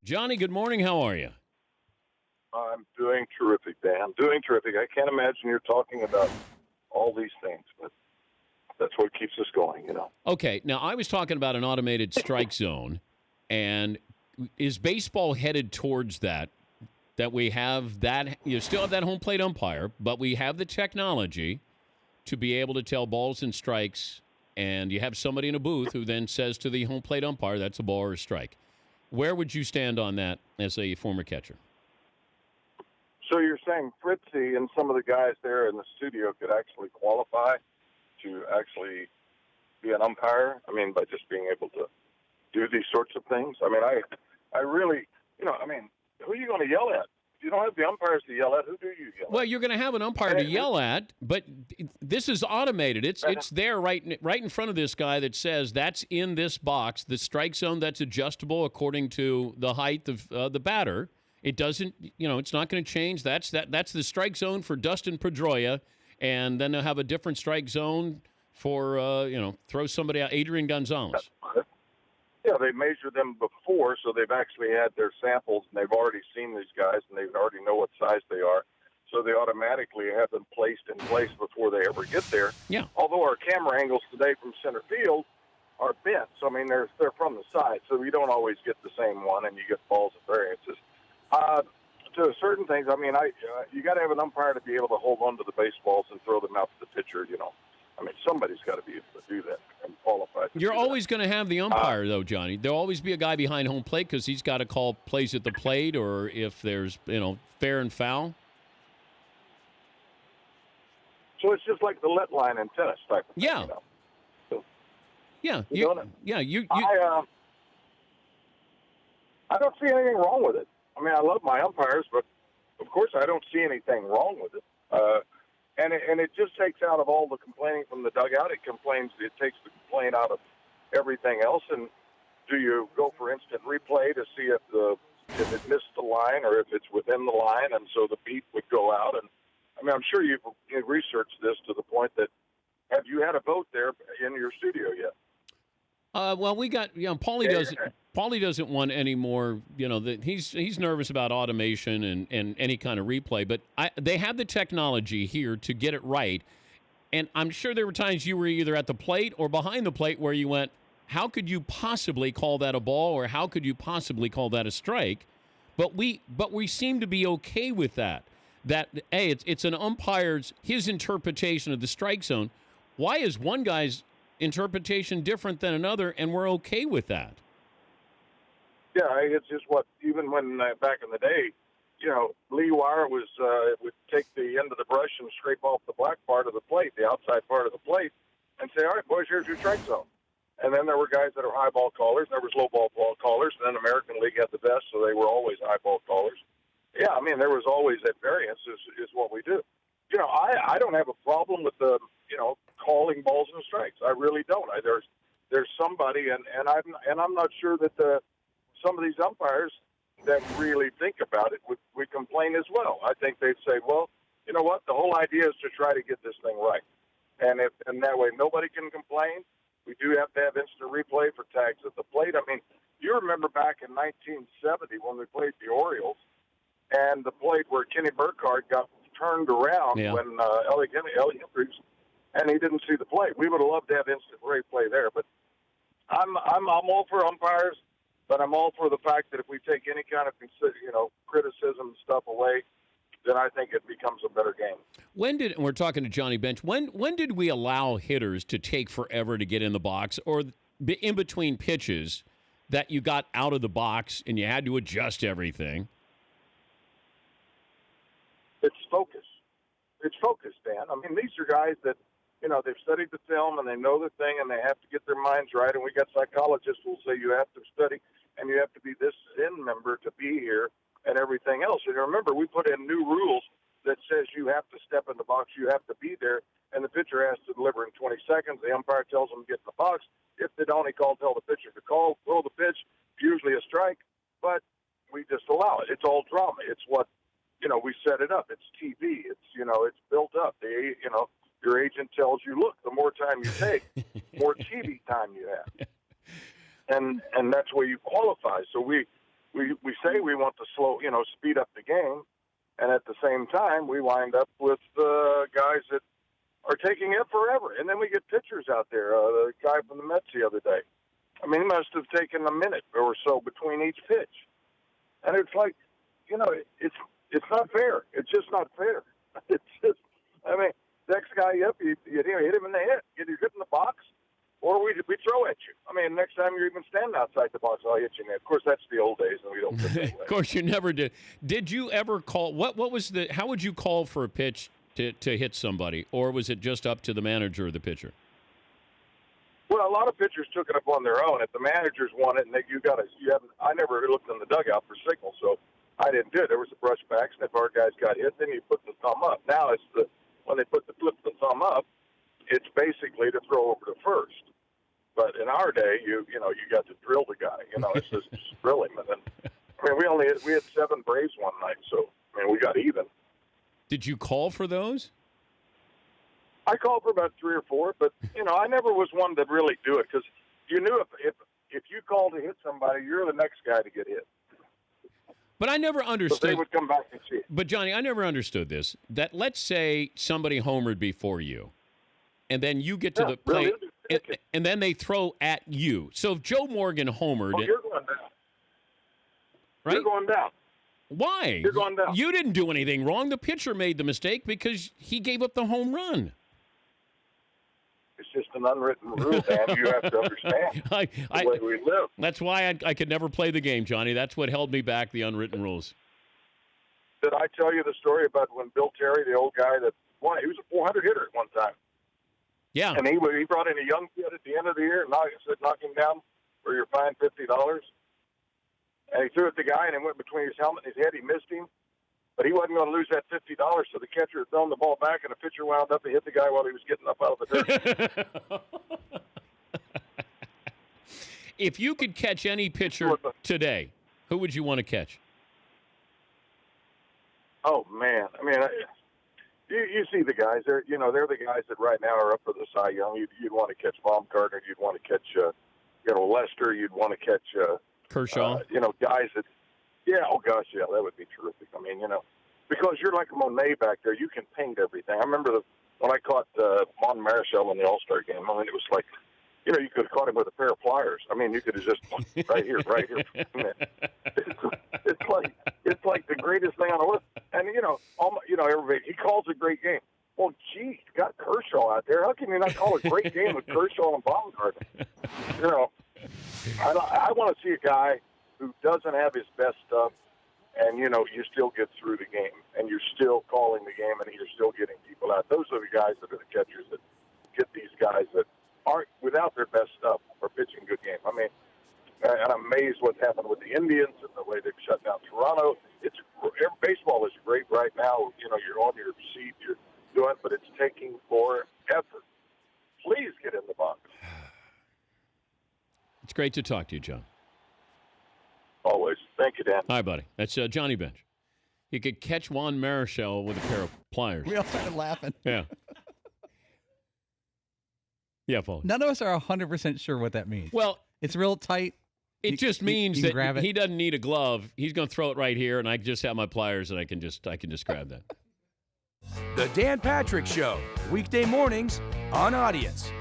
Johnny, good morning. How are you? I'm doing terrific, Dan. Doing terrific. I can't imagine you're talking about all these things, but that's what keeps us going. Okay, now I was talking about an automated strike zone, and is baseball headed towards that? That we have that, you still have that home plate umpire, but we have the technology to be able to tell balls and strikes, and you have somebody in a booth who then says to the home plate umpire, that's a ball or a strike. Where would you stand on that as a former catcher? So you're saying Fritzy and some of the guys there in the studio could actually qualify to actually be an umpire? I mean, by just being able to do these sorts of things? I mean, I really, who are you going to yell at? If you don't have the umpires to yell at, who do you yell Well, at? you're going to have an umpire to yell at, but this is automated. It's there right in front of this guy that says that's in this box, the strike zone that's adjustable according to the height of the batter. It doesn't, it's not going to change. That's the strike zone for Dustin Pedroia, and then they'll have a different strike zone for throw somebody out, Adrian Gonzalez. Yeah, they measure them before, so they've actually had their samples, and they've already seen these guys, and they already know what size they are. So they automatically have them placed in place before they ever get there. Yeah. Although our camera angles today from center field are bent, so I mean they're from the side, so we don't always get the same one, and you get balls and variances. To certain things, I mean, you got to have an umpire to be able to hold on to the baseballs and throw them out to the pitcher. I mean, somebody's got to be able to do that and qualify. You're always going to have the umpire, though, Johnny. There'll always be a guy behind home plate because he's got to call plays at the plate, or if there's fair and foul. So it's just like the let line in tennis type of thing. Yeah. So, yeah. I don't see anything wrong with it. I mean, I love my umpires, but of course I don't see anything wrong with it. And it just takes out of all the complaining from the dugout. It takes the complaint out of everything else. And do you go for instant replay to see if it missed the line or if it's within the line, and so the beat would go out? And I mean, I'm sure you've researched this to the point that have you had a vote there in your studio yet? Well, we got Paulie doesn't want any more. He's nervous about automation and any kind of replay. But they have the technology here to get it right. And I'm sure there were times you were either at the plate or behind the plate where you went, "How could you possibly call that a ball, or how could you possibly call that a strike?" But we seem to be okay with that. That it's an umpire's his interpretation of the strike zone. Why is one guy's interpretation different than another, and we're okay with that? Yeah, it's just even when back in the day, Lee Wire would take the end of the brush and scrape off the black part of the plate, the outside part of the plate, and say, "All right, boys, here's your strike zone." And then there were guys that are high ball callers, there was low ball callers, and then American League had the best, so they were always high ball callers. Yeah, I mean, there was always that variance is what we do. I don't have a problem with the calling balls and strikes. I really don't. There's somebody, and I'm not sure that some of these umpires that really think about it would complain as well. I think they'd say, well, you know what? The whole idea is to try to get this thing right, and that way nobody can complain. We do have to have instant replay for tags at the plate. I mean, you remember back in 1970 when we played the Orioles, and the plate where Kenny Burkhardt got turned around when Ellie Hendricks, and he didn't see the play. We would have loved to have instant replay there, but I'm all for umpires, but I'm all for the fact that if we take any kind of criticism and stuff away, then I think it becomes a better game. We're talking to Johnny Bench. When did we allow hitters to take forever to get in the box, or in between pitches that you got out of the box and you had to adjust everything? It's focus. It's focus, Dan. I mean, these are guys that, they've studied the film and they know the thing and they have to get their minds right. And we got psychologists who will say you have to study and you have to be this Zen member to be here and everything else. And remember, we put in new rules that says you have to step in the box, you have to be there, and the pitcher has to deliver in 20 seconds. The umpire tells them to get in the box. If they don't, tell the pitcher to call, throw the pitch, usually a strike, but we just allow it. It's all drama. It's what, we set it up. It's TV. It's built up. Your agent tells you, look, the more time you take, more TV time you have. And that's where you qualify. So we we say we want to speed up the game, and at the same time we wind up with guys that are taking it forever, and then we get pitchers out there. The guy from the Mets the other day, I mean, he must have taken a minute or so between each pitch, and it's like, it's not fair. It's just not fair. It's just, I mean, next guy up, you hit him in the head, get hit in the box, or we throw at you. I mean, next time you're even standing outside the box, I'll hit you in the head. Of course, that's the old days, and we don't do that way. Of course, you never did. Did you ever call? What was the? How would you call for a pitch to hit somebody, or was it just up to the manager or the pitcher? Well, a lot of pitchers took it upon their own. If the managers want it, and I never looked in the dugout for signals, so I didn't do it. There was a brushbacks, and if our guys got hit, then you put the thumb up. Now when they flip the thumb up, it's basically to throw over to first. But in our day, you got to drill the guy. It's just drill him. And then, I mean, we had 7 Braves one night, so I mean, we got even. Did you call for those? I called for about 3 or 4, but I never was one to really do it because you knew if you called to hit somebody, you're the next guy to get hit. But I never understood. So they would come back and see it. But Johnny, I never understood this. That let's say somebody homered before you, and then you get to the plate, and then they throw at you. So if Joe Morgan homered, you're going down. Right? You're going down. Why? You're going down. You didn't do anything wrong. The pitcher made the mistake because he gave up the home run. It's just an unwritten rule, man. You have to understand the way we live. That's why I could never play the game, Johnny. That's what held me back, the unwritten rules. Did I tell you the story about when Bill Terry, the old guy that won, he was a 400 hitter at one time. Yeah. And he brought in a young kid at the end of the year and said, knock him down or you're fined $50. And he threw it at the guy, and it went between his helmet and his head. He missed him. But he wasn't going to lose that $50, so the catcher had thrown the ball back, and the pitcher wound up and hit the guy while he was getting up out of the dirt. If you could catch any pitcher today, who would you want to catch? Oh, man. I mean, you see the guys. They're the guys that right now are up for the Cy Young. You'd want to catch Baumgartner. You'd want to catch, Lester. You'd want to catch Kershaw. Guys that, oh gosh, yeah, that would be terrific. I mean, because you're like a Monet back there, you can paint everything. I remember when I caught Mon Marichal in the All-Star game. I mean, it was like, you could have caught him with a pair of pliers. I mean, you could have just right here. It's like the greatest thing on earth. And everybody, he calls a great game. Well, gee, you got Kershaw out there. How can you not call a great game with Kershaw and Baumgartner? I want to see a guy who doesn't have his best stuff, and you still get through the game, and you're still calling the game, and you're still getting people out. Those are the guys that are the catchers that get these guys that aren't without their best stuff or pitching good game. I mean, and I'm amazed what's happened with the Indians and the way they've shut down Toronto. Baseball is great right now. You're on your seat, you're doing, but it's taking more effort. Please get in the box. It's great to talk to you, John. Always. Thank you, Dan. Hi, buddy. That's Johnny Bench. He could catch Juan Marichal with a pair of pliers. We all started laughing. Yeah. Yeah, Paul. None of us are 100% sure what that means. Well, it's real tight. It just means that that he doesn't need a glove. He's going to throw it right here, and I just have my pliers, and I can just grab that. The Dan Patrick Show, weekday mornings on Audience.